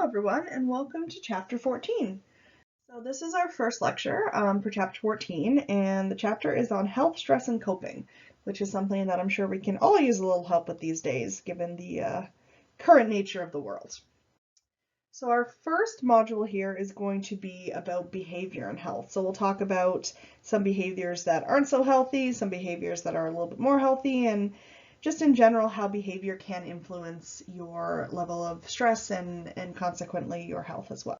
Everyone, and welcome to Chapter 14. So this is our first lecture for Chapter 14, and the chapter is on health, stress, and coping, which is something that I'm sure we can all use a little help with these days, given the current nature of the world. So our first module here is going to be about behavior and health. So we'll talk about some behaviors that aren't so healthy, some behaviors that are a little bit more healthy, and just in general how behavior can influence your level of stress and consequently your health as well.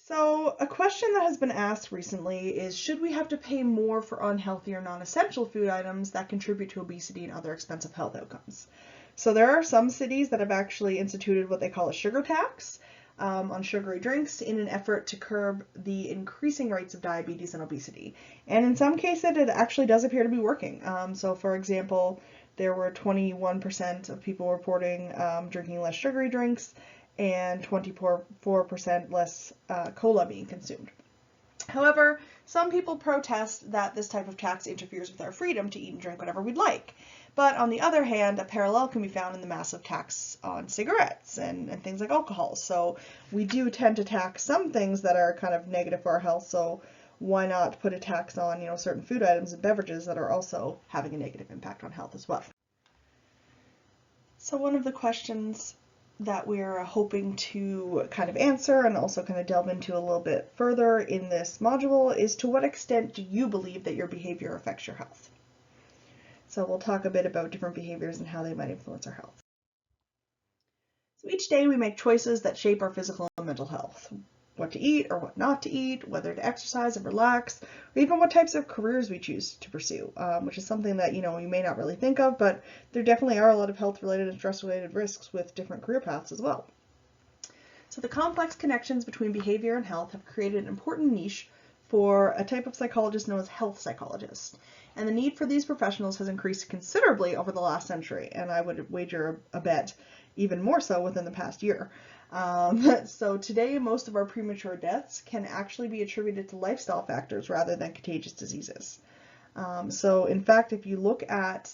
So a question that has been asked recently is, should we have to pay more for unhealthy or non-essential food items that contribute to obesity and other expensive health outcomes? So there are some cities that have actually instituted what they call a sugar tax on sugary drinks in an effort to curb the increasing rates of diabetes and obesity. And in some cases, it actually does appear to be working. So for example, there were 21% of people reporting drinking less sugary drinks and 24% less cola being consumed. However, some people protest that this type of tax interferes with our freedom to eat and drink whatever we'd like. But on the other hand, a parallel can be found in the massive tax on cigarettes and things like alcohol. So we do tend to tax some things that are kind of negative for our health. So why not put a tax on, certain food items and beverages that are also having a negative impact on health as well? So one of the questions that we're hoping to kind of answer and also kind of delve into a little bit further in this module is, to what extent do you believe that your behavior affects your health? So we'll talk a bit about different behaviors and how they might influence our health. So each day we make choices that shape our physical and mental health. What to eat or what not to eat, whether to exercise and relax, or even what types of careers we choose to pursue, which is something that you may not really think of, but there definitely are a lot of health-related and stress-related risks with different career paths as well. So the complex connections between behavior and health have created an important niche for a type of psychologist known as health psychologists. And the need for these professionals has increased considerably over the last century, and I would wager a bet even more so within the past year. So today, most of our premature deaths can actually be attributed to lifestyle factors rather than contagious diseases. So in fact, if you look at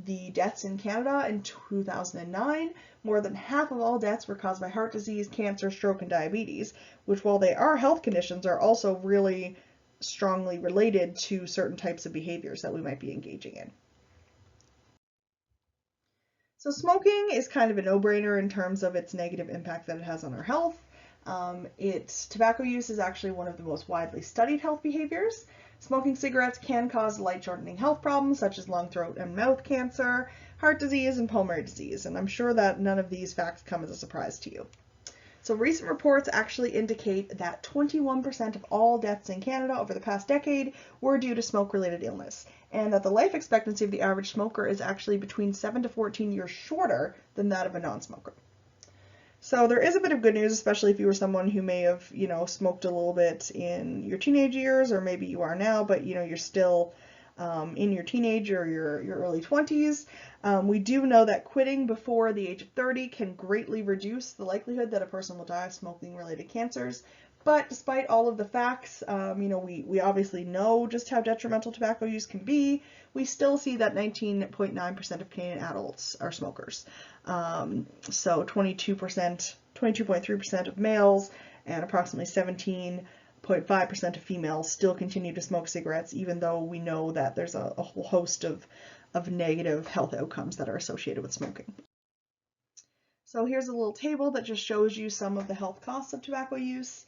the deaths in Canada in 2009, more than half of all deaths were caused by heart disease, cancer, stroke, and diabetes, which, while they are health conditions, are also really strongly related to certain types of behaviors that we might be engaging in. So smoking is kind of a no-brainer in terms of its negative impact that it has on our health. Tobacco use is actually one of the most widely studied health behaviors. Smoking cigarettes can cause life-shortening health problems such as lung, throat, and mouth cancer, heart disease, and pulmonary disease, and I'm sure that none of these facts come as a surprise to you. So recent reports actually indicate that 21% of all deaths in Canada over the past decade were due to smoke-related illness, and that the life expectancy of the average smoker is actually between 7 to 14 years shorter than that of a non-smoker. So there is a bit of good news, especially if you were someone who may have, smoked a little bit in your teenage years, or maybe you are now, but you're still in your teenage or your early 20s. We do know that quitting before the age of 30 can greatly reduce the likelihood that a person will die of smoking-related cancers. But despite all of the facts, we obviously know just how detrimental tobacco use can be. We still see that 19.9% of Canadian adults are smokers. So 22.3% of males and approximately 17.5% of females still continue to smoke cigarettes, even though we know that there's a whole host of negative health outcomes that are associated with smoking. So here's a little table that just shows you some of the health costs of tobacco use.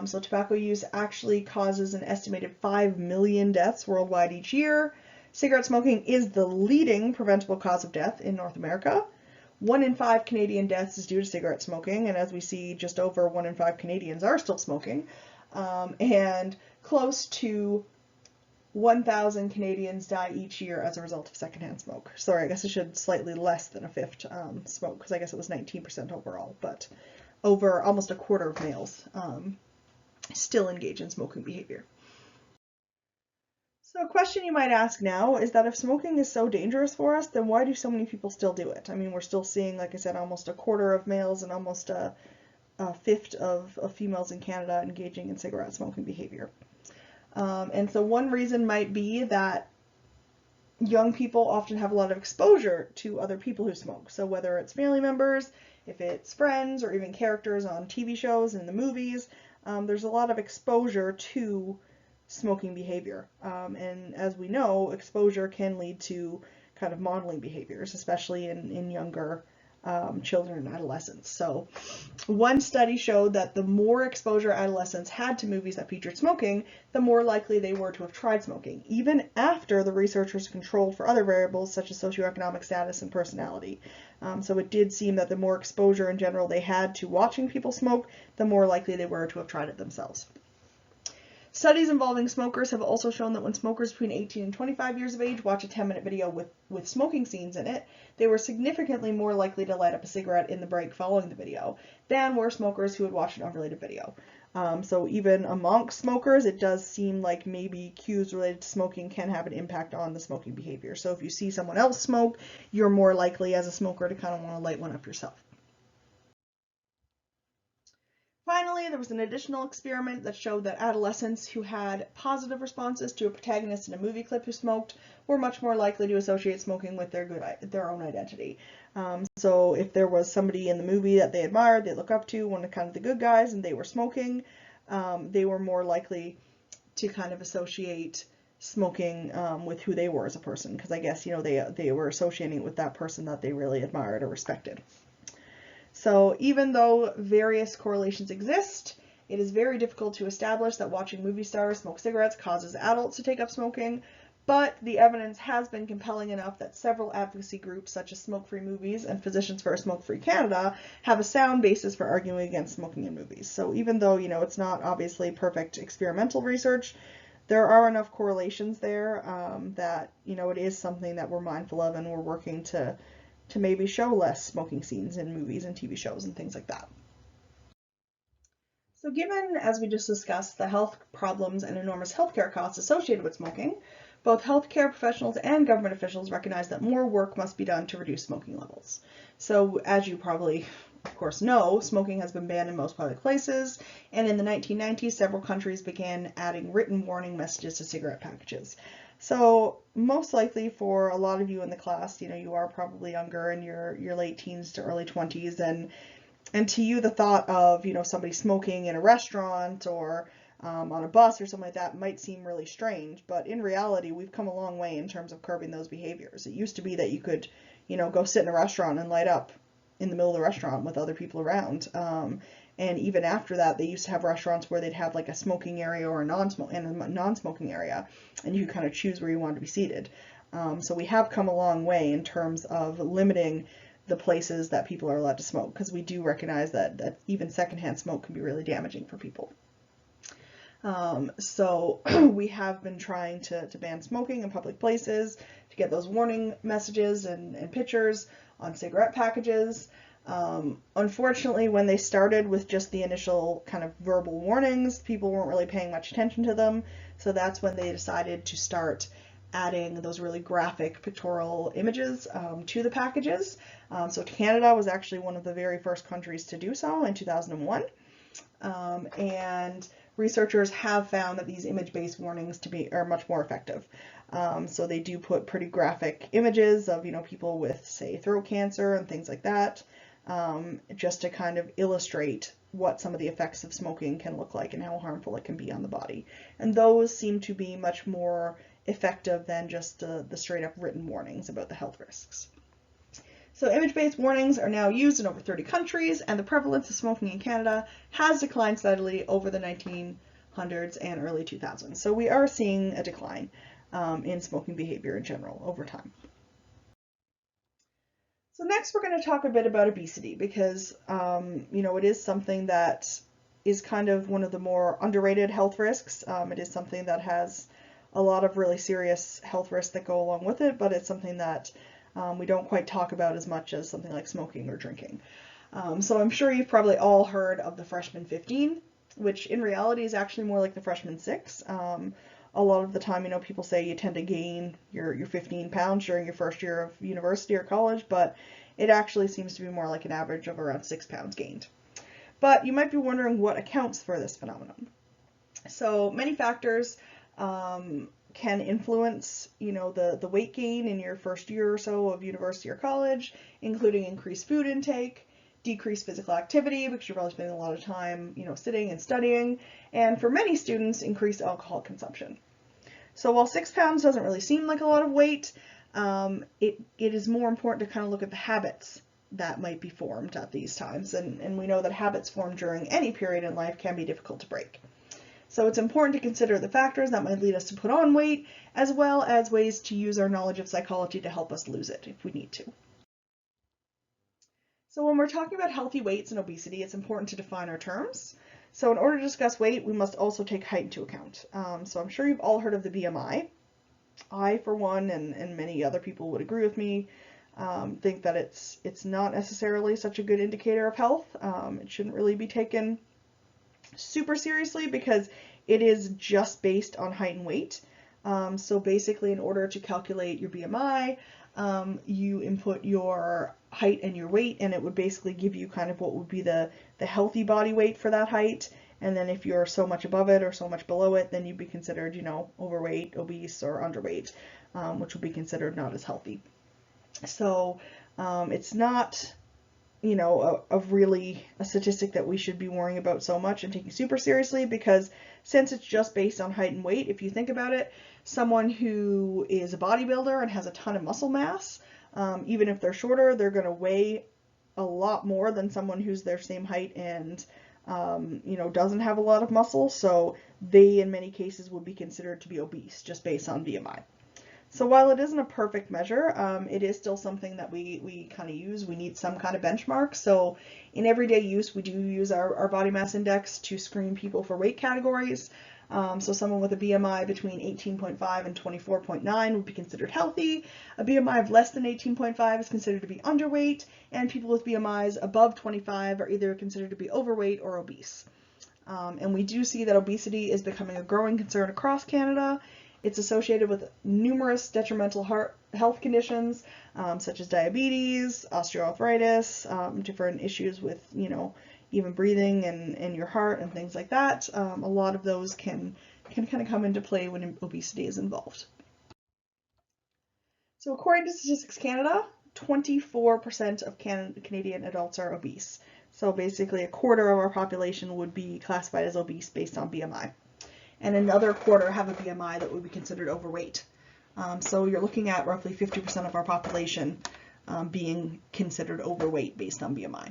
So tobacco use actually causes an estimated 5 million deaths worldwide each year. Cigarette smoking is the leading preventable cause of death in North America. 1 in 5 Canadian deaths is due to cigarette smoking, and as we see, just over 1 in 5 Canadians are still smoking. And close to 1,000 Canadians die each year as a result of secondhand smoke. Sorry, I guess I should slightly less than a fifth smoke, because I guess it was 19% overall, but over almost a quarter of males still engage in smoking behavior. So a question you might ask now is that if smoking is so dangerous for us, then why do so many people still do it? I mean, we're still seeing, like I said, almost a quarter of males and almost a fifth of females in Canada engaging in cigarette smoking behavior. And so one reason might be that young people often have a lot of exposure to other people who smoke. So whether it's family members, if it's friends, or even characters on TV shows and the movies, there's a lot of exposure to smoking behavior. And as we know, exposure can lead to kind of modeling behaviors, especially in younger children and adolescents. So one study showed that the more exposure adolescents had to movies that featured smoking, the more likely they were to have tried smoking, even after the researchers controlled for other variables such as socioeconomic status and personality. So it did seem that the more exposure in general they had to watching people smoke, the more likely they were to have tried it themselves. Studies involving smokers have also shown that when smokers between 18 and 25 years of age watch a 10-minute video with smoking scenes in it, they were significantly more likely to light up a cigarette in the break following the video than were smokers who had watched an unrelated video. So even amongst smokers, it does seem like maybe cues related to smoking can have an impact on the smoking behavior. So if you see someone else smoke, you're more likely as a smoker to kind of want to light one up yourself. Finally, there was an additional experiment that showed that adolescents who had positive responses to a protagonist in a movie clip who smoked were much more likely to associate smoking with their own identity. So if there was somebody in the movie that they admired, they look up to, one of kind of the good guys, and they were smoking, they were more likely to kind of associate smoking with who they were as a person, because I guess, you know, they were associating it with that person that they really admired or respected. So even though various correlations exist, it is very difficult to establish that watching movie stars smoke cigarettes causes adults to take up smoking, but the evidence has been compelling enough that several advocacy groups such as Smoke Free Movies and Physicians for a Smoke Free Canada have a sound basis for arguing against smoking in movies. So even though, you know, it's not obviously perfect experimental research, there are enough correlations there that, you know, it is something that we're mindful of, and we're working to maybe show less smoking scenes in movies and TV shows and things like that. So given, as we just discussed, the health problems and enormous healthcare costs associated with smoking, both healthcare professionals and government officials recognize that more work must be done to reduce smoking levels. So as you probably, of course, know, smoking has been banned in most public places, and in the 1990s, several countries began adding written warning messages to cigarette packages. So most likely for a lot of you in the class, you know, you are probably younger in your late teens to early 20s, and to you the thought of, you know, somebody smoking in a restaurant or on a bus or something like that might seem really strange, but in reality we've come a long way in terms of curbing those behaviors. It used to be that you could, you know, go sit in a restaurant and light up in the middle of the restaurant with other people around. And even after that, they used to have restaurants where they'd have like a smoking area or a non-smoking area, and you could kind of choose where you wanted to be seated. So we have come a long way in terms of limiting the places that people are allowed to smoke, because we do recognize that even secondhand smoke can be really damaging for people. So we have been trying to ban smoking in public places, to get those warning messages and pictures on cigarette packages. Unfortunately, when they started with just the initial kind of verbal warnings, people weren't really paying much attention to them. So that's when they decided to start adding those really graphic pictorial images to the packages. So Canada was actually one of the very first countries to do so in 2001. And researchers have found that these image-based warnings are much more effective. So they do put pretty graphic images of, you know, people with, say, throat cancer and things like that, just to kind of illustrate what some of the effects of smoking can look like and how harmful it can be on the body. And those seem to be much more effective than just the straight up written warnings about the health risks. So image-based warnings are now used in over 30 countries, and the prevalence of smoking in Canada has declined steadily over the 1900s and early 2000s. So we are seeing a decline in smoking behavior in general over time. So next we're going to talk a bit about obesity, because you know, it is something that is kind of one of the more underrated health risks. It is something that has a lot of really serious health risks that go along with it, but it's something that we don't quite talk about as much as something like smoking or drinking. So I'm sure you've probably all heard of the freshman 15, which in reality is actually more like the freshman 6. A lot of the time, you know, people say you tend to gain your 15 pounds during your first year of university or college, but it actually seems to be more like an average of around 6 pounds gained. But you might be wondering what accounts for this phenomenon. So many factors can influence, the weight gain in your first year or so of university or college, including increased food intake, decreased physical activity because you're probably spending a lot of time, sitting and studying, and for many students, increased alcohol consumption. So while 6 pounds doesn't really seem like a lot of weight, it is more important to kind of look at the habits that might be formed at these times. And we know that habits formed during any period in life can be difficult to break. So it's important to consider the factors that might lead us to put on weight, as well as ways to use our knowledge of psychology to help us lose it if we need to. So when we're talking about healthy weights and obesity, it's important to define our terms. So in order to discuss weight, we must also take height into account. So I'm sure you've all heard of the BMI. I, for one, and many other people would agree with me, think that it's not necessarily such a good indicator of health. It shouldn't really be taken super seriously because it is just based on height and weight. So basically, in order to calculate your BMI, you input your height and your weight, and it would basically give you kind of what would be the healthy body weight for that height. And then if you're so much above it or so much below it, then you'd be considered, overweight, obese, or underweight, which would be considered not as healthy. So it's not, really a statistic that we should be worrying about so much and taking super seriously, because since it's just based on height and weight, if you think about it, someone who is a bodybuilder and has a ton of muscle mass, even if they're shorter, they're going to weigh a lot more than someone who's their same height and doesn't have a lot of muscle. So they, in many cases, would be considered to be obese just based on BMI. So while it isn't a perfect measure, it is still something that we kind of use. We need some kind of benchmark. So in everyday use, we do use our body mass index to screen people for weight categories. So someone with a BMI between 18.5 and 24.9 would be considered healthy. A BMI of less than 18.5 is considered to be underweight, and people with BMIs above 25 are either considered to be overweight or obese. And we do see that obesity is becoming a growing concern across Canada. It's associated with numerous detrimental health conditions, such as diabetes, osteoarthritis, different issues with, even breathing and your heart and things like that. A lot of those can kind of come into play when obesity is involved. So according to Statistics Canada, 24% of Canadian adults are obese. So basically a quarter of our population would be classified as obese based on BMI. And another quarter have a BMI that would be considered overweight. So you're looking at roughly 50% of our population being considered overweight based on BMI.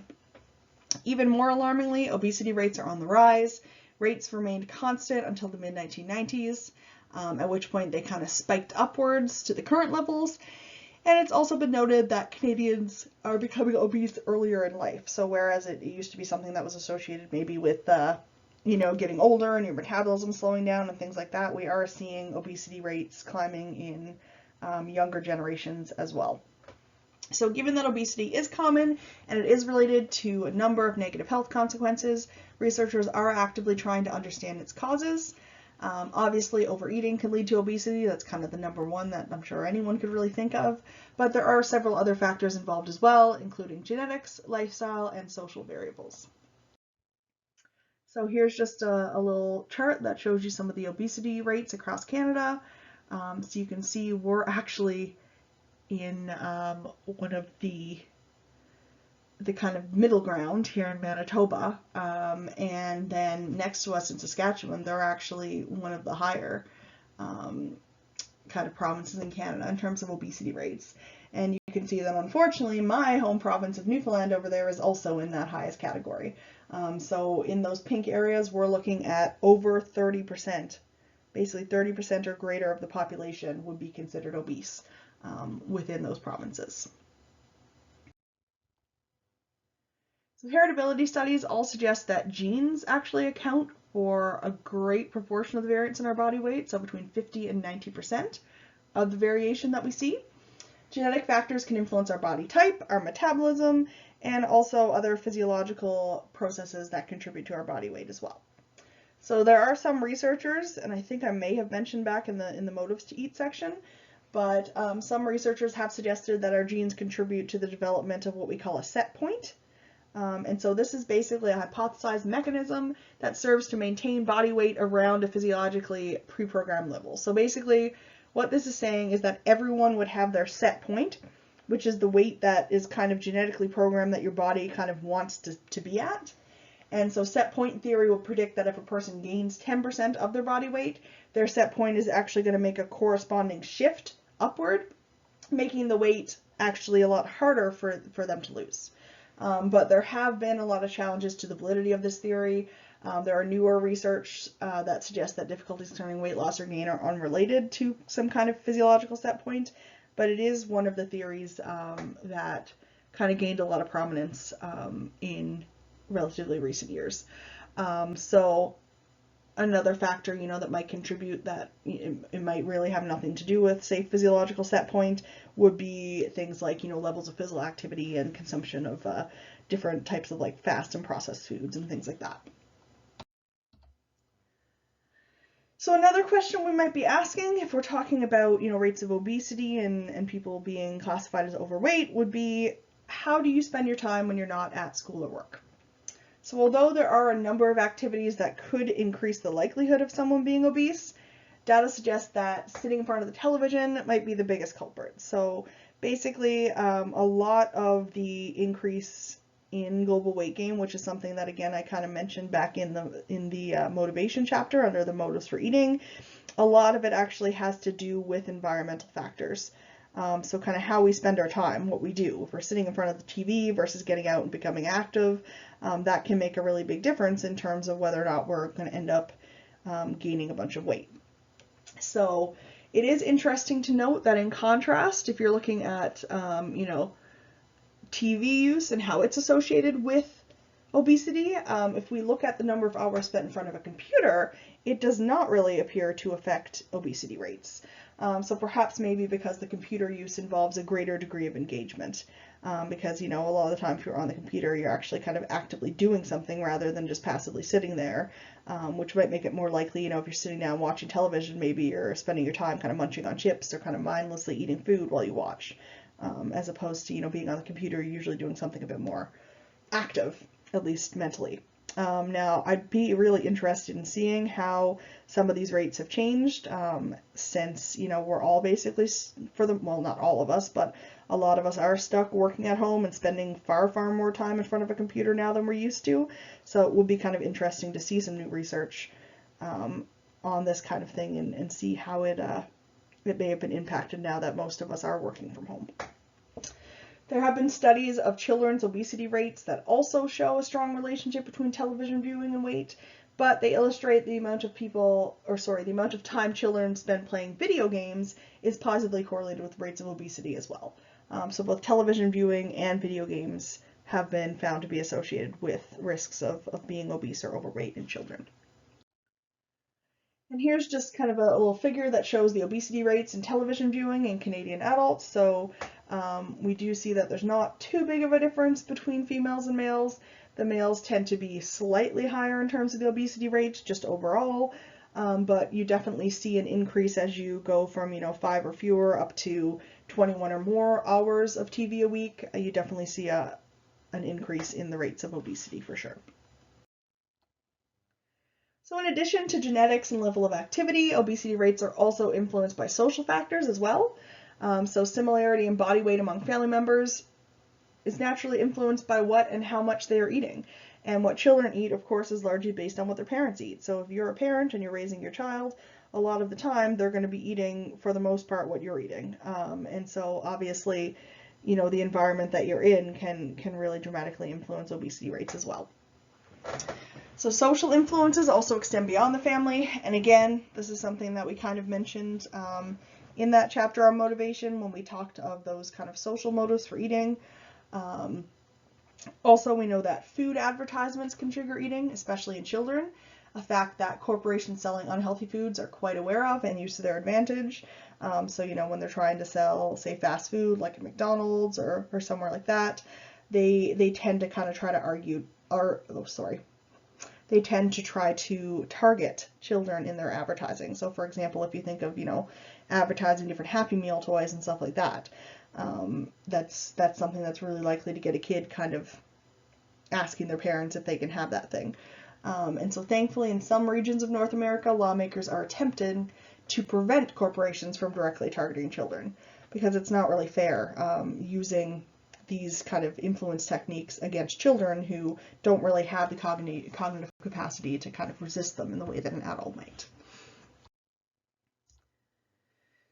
Even more alarmingly, obesity rates are on the rise. Rates remained constant until the mid-1990s, at which point they kind of spiked upwards to the current levels. And it's also been noted that Canadians are becoming obese earlier in life. So whereas it used to be something that was associated maybe with getting older and your metabolism slowing down and things like that, we are seeing obesity rates climbing in younger generations as well. So given that obesity is common and it is related to a number of negative health consequences, researchers are actively trying to understand its causes. Obviously, overeating can lead to obesity. That's kind of the number one that I'm sure anyone could really think of. But there are several other factors involved as well, including genetics, lifestyle, and social variables. So here's just a little chart that shows you some of the obesity rates across Canada. So you can see we're actually in one of the kind of middle ground here in Manitoba, and then next to us in Saskatchewan, they're actually one of the higher kind of provinces in Canada in terms of obesity rates. And you can see that unfortunately my home province of Newfoundland over there is also in that highest category. So in those pink areas, we're looking at over 30%. Basically 30% or greater of the population would be considered obese within those provinces. So heritability studies all suggest that genes actually account for a great proportion of the variance in our body weight, so between 50 and 90% of the variation that we see. Genetic factors can influence our body type, our metabolism, and also other physiological processes that contribute to our body weight as well. So there are some researchers, and I think I may have mentioned back in the motives to eat section, but some researchers have suggested that our genes contribute to the development of what we call a set point. And so this is basically a hypothesized mechanism that serves to maintain body weight around a physiologically pre-programmed level. So basically what this is saying is that everyone would have their set point, which is the weight that is kind of genetically programmed that your body kind of wants to be at. And so set point theory will predict that if a person gains 10% of their body weight, their set point is actually going to make a corresponding shift upward, making the weight actually a lot harder for them to lose. But there have been a lot of challenges to the validity of this theory. There are newer research that suggests that difficulties determining weight loss or gain are unrelated to some kind of physiological set point, but it is one of the theories that kind of gained a lot of prominence in relatively recent years. So another factor, that might contribute that it might really have nothing to do with, say, physiological set point would be things like, levels of physical activity and consumption of different types of like fast and processed foods and things like that. So another question we might be asking if we're talking about, rates of obesity and people being classified as overweight would be, how do you spend your time when you're not at school or work? So although there are a number of activities that could increase the likelihood of someone being obese, data suggests that sitting in front of the television might be the biggest culprit. So basically, a lot of the increase in global weight gain, which is something that, again, I kind of mentioned back in the motivation chapter under the motives for eating, a lot of it actually has to do with environmental factors. So kind of how we spend our time, what we do. If we're sitting in front of the TV versus getting out and becoming active, that can make a really big difference in terms of whether or not we're going to end up gaining a bunch of weight. So it is interesting to note that in contrast, if you're looking at, TV use and how it's associated with obesity, if we look at the number of hours spent in front of a computer, it does not really appear to affect obesity rates. So perhaps maybe because the computer use involves a greater degree of engagement. Because, a lot of the time if you're on the computer, you're actually kind of actively doing something rather than just passively sitting there, which might make it more likely, if you're sitting down watching television, maybe you're spending your time kind of munching on chips or kind of mindlessly eating food while you watch, as opposed to, being on the computer, you're usually doing something a bit more active, at least mentally. Now, I'd be really interested in seeing how some of these rates have changed since, we're all basically, well, not all of us, but a lot of us are stuck working at home and spending far, far more time in front of a computer now than we're used to. So it would be kind of interesting to see some new research on this kind of thing and see how it may have been impacted now that most of us are working from home. There have been studies of children's obesity rates that also show a strong relationship between television viewing and weight, but they illustrate the amount of time children spend playing video games is positively correlated with rates of obesity as well. So both television viewing and video games have been found to be associated with risks of being obese or overweight in children. And here's just kind of a little figure that shows the obesity rates in television viewing in Canadian adults. So we do see that there's not too big of a difference between females and males. The males tend to be slightly higher in terms of the obesity rates, just overall, but you definitely see an increase as you go from, 5 or fewer up to 21 or more hours of TV a week. You definitely see an increase in the rates of obesity for sure. So in addition to genetics and level of activity, obesity rates are also influenced by social factors as well. So similarity in body weight among family members is naturally influenced by what and how much they are eating. And what children eat, of course, is largely based on what their parents eat. So if you're a parent and you're raising your child, a lot of the time they're going to be eating, for the most part, what you're eating. And so obviously, the environment that you're in can really dramatically influence obesity rates as well. So social influences also extend beyond the family, and again, this is something that we kind of mentioned in that chapter on motivation when we talked of those kind of social motives for eating. Also, we know that food advertisements can trigger eating, especially in children, a fact that corporations selling unhealthy foods are quite aware of and use to their advantage. So, when they're trying to sell, say, fast food like at McDonald's or somewhere like that, they tend to kind of try to they tend to try to target children in their advertising. So for example, if you think of, advertising different Happy Meal toys and stuff like that, that's something that's really likely to get a kid kind of asking their parents if they can have that thing. And so thankfully in some regions of North America, lawmakers are attempting to prevent corporations from directly targeting children, because it's not really fair using these kind of influence techniques against children who don't really have the cognitive capacity to kind of resist them in the way that an adult might.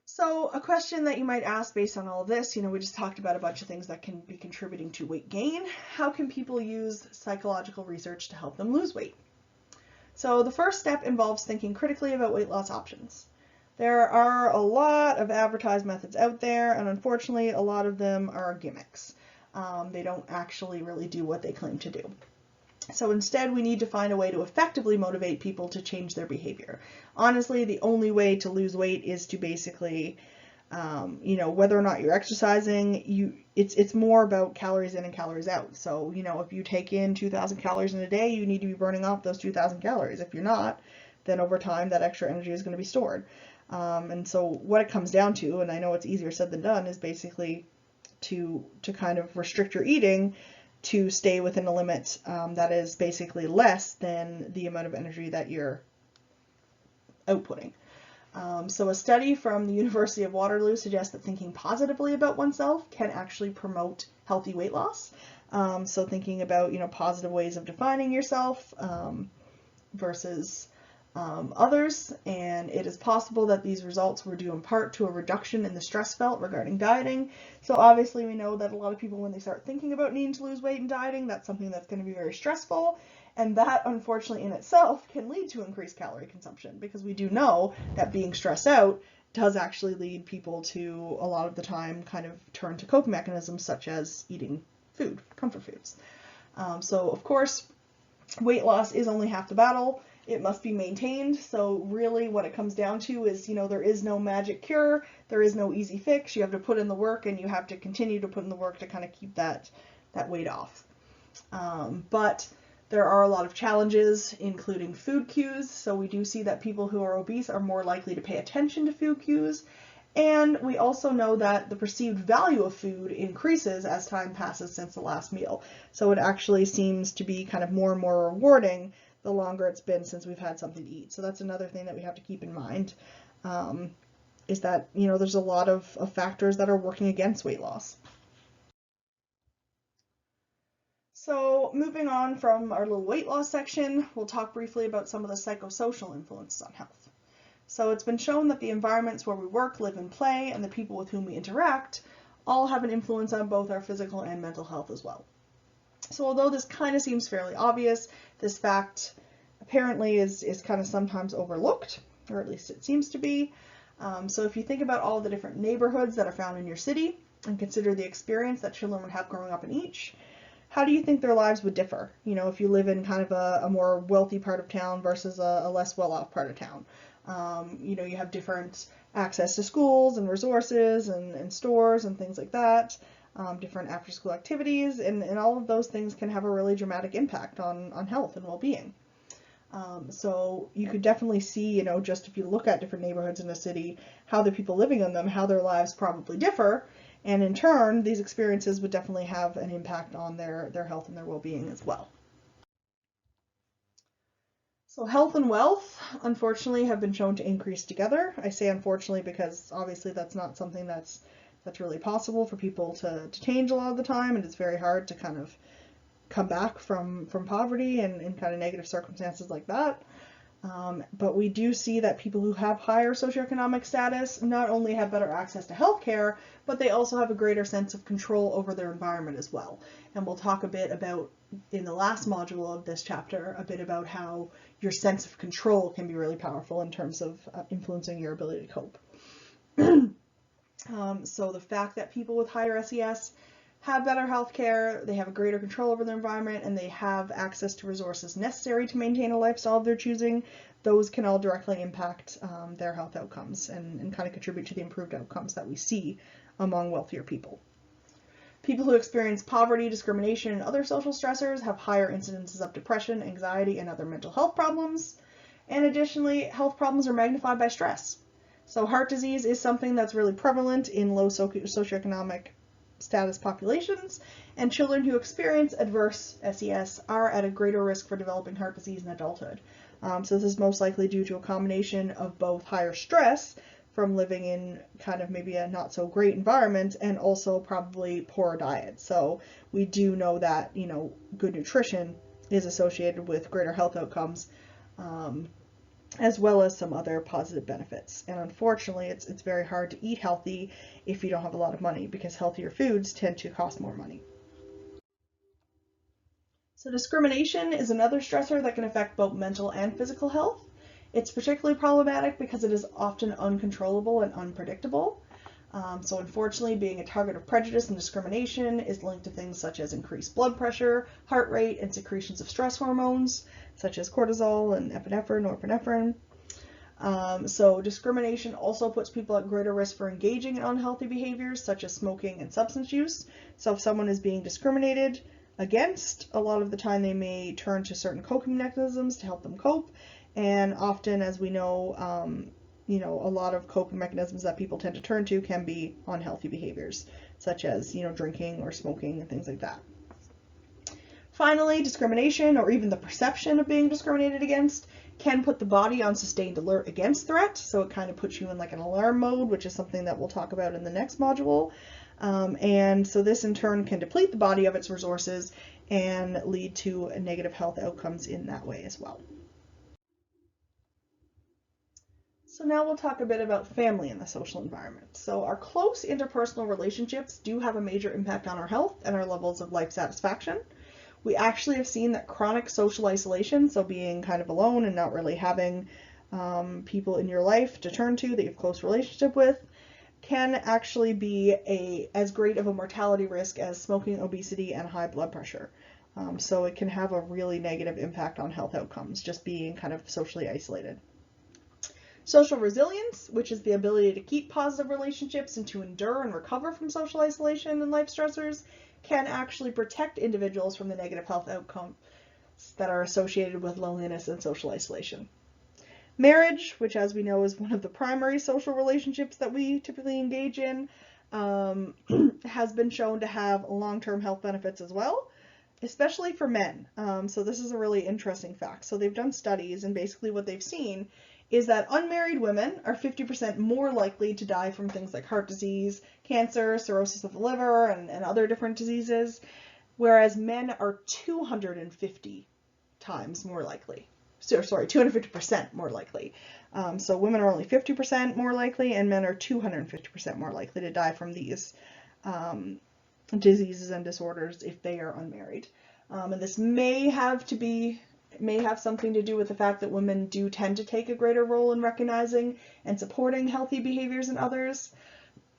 So a question that you might ask based on all of this, we just talked about a bunch of things that can be contributing to weight gain. How can people use psychological research to help them lose weight? So the first step involves thinking critically about weight loss options. There are a lot of advertised methods out there, and unfortunately a lot of them are gimmicks. They don't actually really do what they claim to do. So instead, we need to find a way to effectively motivate people to change their behavior. Honestly, the only way to lose weight is to basically, whether or not you're exercising, it's more about calories in and calories out. So, if you take in 2,000 calories in a day, you need to be burning off those 2,000 calories. If you're not, then over time that extra energy is going to be stored. And so what it comes down to, and I know it's easier said than done, is basically to kind of restrict your eating to stay within a limit that is basically less than the amount of energy that you're outputting. So a study from the University of Waterloo suggests that thinking positively about oneself can actually promote healthy weight loss. So thinking about, positive ways of defining yourself versus others, and it is possible that these results were due in part to a reduction in the stress felt regarding dieting. So obviously we know that a lot of people, when they start thinking about needing to lose weight and dieting, that's something that's going to be very stressful, and that unfortunately in itself can lead to increased calorie consumption, because we do know that being stressed out does actually lead people to a lot of the time kind of turn to coping mechanisms such as eating food, comfort foods. So of course weight loss is only half the battle. It must be maintained. So really what it comes down to is, there is no magic cure. There is no easy fix. You have to put in the work, and you have to continue to put in the work to kind of keep that weight off. But there are a lot of challenges, including food cues. So we do see that people who are obese are more likely to pay attention to food cues. And we also know that the perceived value of food increases as time passes since the last meal. So it actually seems to be kind of more and more rewarding the longer it's been since we've had something to eat. So that's another thing that we have to keep in mind, is that, there's a lot of factors that are working against weight loss. So moving on from our little weight loss section, we'll talk briefly about some of the psychosocial influences on health. So it's been shown that the environments where we work, live, and play, and the people with whom we interact all have an influence on both our physical and mental health as well. So although this kind of seems fairly obvious, this fact apparently is kind of sometimes overlooked, or at least it seems to be. So if you think about all the different neighborhoods that are found in your city and consider the experience that children would have growing up in each, how do you think their lives would differ? If you live in kind of a more wealthy part of town versus a less well-off part of town. You have different access to schools and resources and stores and things like that. Different after-school activities, and all of those things can have a really dramatic impact on health and well-being. So you could definitely see, just if you look at different neighborhoods in a city, how the people living in them, how their lives probably differ, and in turn, these experiences would definitely have an impact on their health and their well-being as well. So health and wealth, unfortunately, have been shown to increase together. I say unfortunately because obviously that's not something that's really possible for people to change a lot of the time, and it's very hard to kind of come back from poverty and kind of negative circumstances like that. But we do see that people who have higher socioeconomic status not only have better access to healthcare, but they also have a greater sense of control over their environment as well. And we'll talk a bit about, in the last module of this chapter, a bit about how your sense of control can be really powerful in terms of influencing your ability to cope. So the fact that people with higher SES have better health care, they have a greater control over their environment, and they have access to resources necessary to maintain a lifestyle of their choosing, those can all directly impact their health outcomes and kind of contribute to the improved outcomes that we see among wealthier people. People who experience poverty, discrimination, and other social stressors have higher incidences of depression, anxiety, and other mental health problems. And additionally, health problems are magnified by stress. So heart disease is something that's really prevalent in low socioeconomic status populations, and children who experience adverse SES are at a greater risk for developing heart disease in adulthood. So this is most likely due to a combination of both higher stress from living in kind of maybe a not so great environment and also probably poor diet. So we do know that, good nutrition is associated with greater health outcomes, as well as some other positive benefits. And unfortunately, it's very hard to eat healthy if you don't have a lot of money, because healthier foods tend to cost more money. So discrimination is another stressor that can affect both mental and physical health. It's particularly problematic because it is often uncontrollable and unpredictable. So unfortunately, being a target of prejudice and discrimination is linked to things such as increased blood pressure, heart rate, and secretions of stress hormones, such as cortisol and epinephrine or norepinephrine. So discrimination also puts people at greater risk for engaging in unhealthy behaviors, such as smoking and substance use. So if someone is being discriminated against, a lot of the time they may turn to certain coping mechanisms to help them cope. And often, as we know, a lot of coping mechanisms that people tend to turn to can be unhealthy behaviors, such as, drinking or smoking and things like that. Finally, discrimination, or even the perception of being discriminated against, can put the body on sustained alert against threat. So it kind of puts you in like an alarm mode, which is something that we'll talk about in the next module. And so this in turn can deplete the body of its resources and lead to negative health outcomes in that way as well. So now we'll talk a bit about family in the social environment. So our close interpersonal relationships do have a major impact on our health and our levels of life satisfaction. We actually have seen that chronic social isolation, so being kind of alone and not really having people in your life to turn to that you have a close relationship with, can actually be as great of a mortality risk as smoking, obesity, and high blood pressure. So it can have a really negative impact on health outcomes, just being kind of socially isolated. Social resilience, which is the ability to keep positive relationships and to endure and recover from social isolation and life stressors, can actually protect individuals from the negative health outcomes that are associated with loneliness and social isolation. Marriage, which as we know is one of the primary social relationships that we typically engage in, has been shown to have long-term health benefits as well, especially for men. So this is a really interesting fact. So they've done studies, and basically what they've seen is that unmarried women are 50% more likely to die from things like heart disease, cancer, cirrhosis of the liver, and other different diseases, whereas men are 250 times more likely. 250% more likely. So women are only 50% more likely, and men are 250% more likely to die from these diseases and disorders if they are unmarried. And this may have something to do with the fact that women do tend to take a greater role in recognizing and supporting healthy behaviors in others.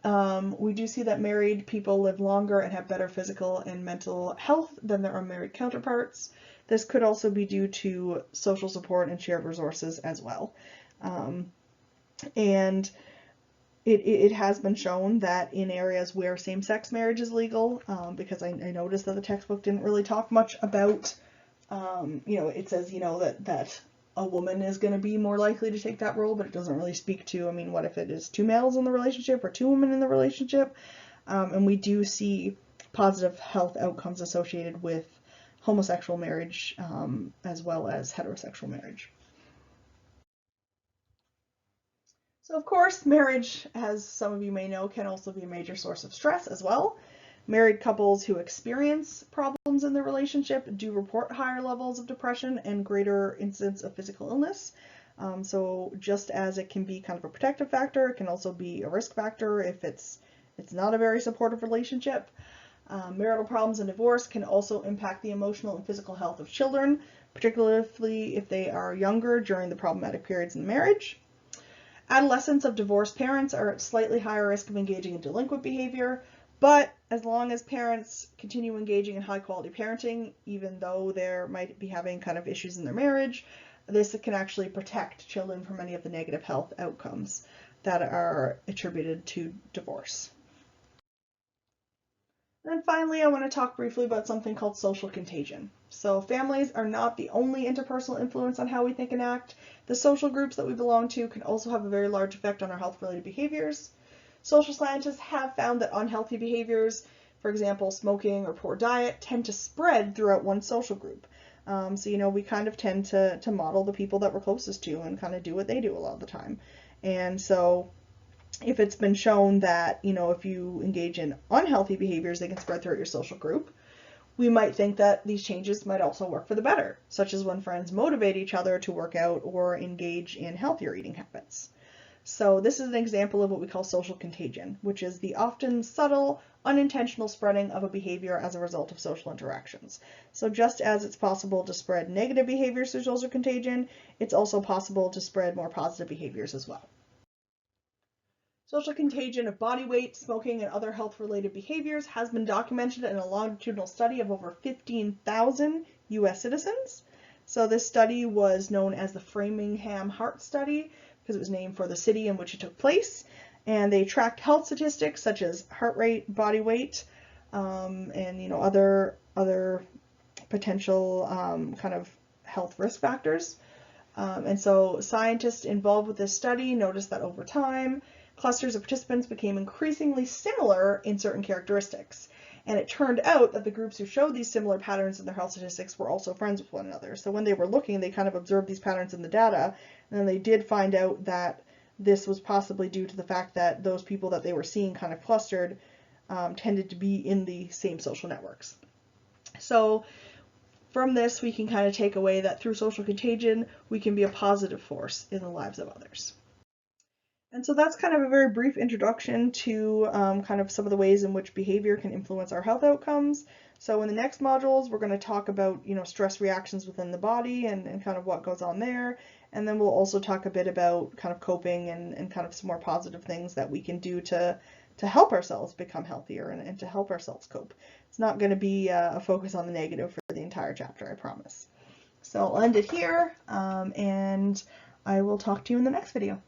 We do see that married people live longer and have better physical and mental health than their unmarried counterparts. This could also be due to social support and shared resources as well. And it has been shown that in areas where same-sex marriage is legal, because I noticed that the textbook didn't really talk much about, it says, that a woman is going to be more likely to take that role, but it doesn't really speak to, what if it is two males in the relationship or two women in the relationship? And we do see positive health outcomes associated with homosexual marriage, as well as heterosexual marriage. So of course, marriage, as some of you may know, can also be a major source of stress as well. Married couples who experience problems in their relationship do report higher levels of depression and greater incidence of physical illness. So just as it can be kind of a protective factor, it can also be a risk factor if it's not a very supportive relationship. Marital problems and divorce can also impact the emotional and physical health of children, particularly if they are younger during the problematic periods in the marriage. Adolescents of divorced parents are at slightly higher risk of engaging in delinquent behavior, but as long as parents continue engaging in high quality parenting, even though they might be having kind of issues in their marriage, this can actually protect children from any of the negative health outcomes that are attributed to divorce. And finally, I want to talk briefly about something called social contagion. So families are not the only interpersonal influence on how we think and act. The social groups that we belong to can also have a very large effect on our health-related behaviors. Social scientists have found that unhealthy behaviors for example, smoking or poor diet, tend to spread throughout one social group. So, we kind of tend to model the people that we're closest to and kind of do what they do a lot of the time. And so if it's been shown that, if you engage in unhealthy behaviors, they can spread throughout your social group, we might think that these changes might also work for the better, such as when friends motivate each other to work out or engage in healthier eating habits. So this is an example of what we call social contagion, which is the often subtle, unintentional spreading of a behavior as a result of social interactions. So just as it's possible to spread negative behaviors through social contagion, it's also possible to spread more positive behaviors as well. Social contagion of body weight, smoking, and other health-related behaviors has been documented in a longitudinal study of over 15,000 U.S. citizens. So this study was known as the Framingham Heart Study because it was named for the city in which it took place. And they tracked health statistics such as heart rate, body weight, and other potential kind of health risk factors. And so scientists involved with this study noticed that over time, clusters of participants became increasingly similar in certain characteristics. And it turned out that the groups who showed these similar patterns in their health statistics were also friends with one another. So when they were looking, they kind of observed these patterns in the data, and then they did find out that this was possibly due to the fact that those people that they were seeing kind of clustered tended to be in the same social networks. So from this, we can kind of take away that through social contagion, we can be a positive force in the lives of others. And so that's kind of a very brief introduction to kind of some of the ways in which behavior can influence our health outcomes. So in the next modules, we're going to talk about, stress reactions within the body and kind of what goes on there. And then we'll also talk a bit about kind of coping and kind of some more positive things that we can do to help ourselves become healthier and to help ourselves cope. It's not going to be a focus on the negative for the entire chapter, I promise. So I'll end it here, and I will talk to you in the next video.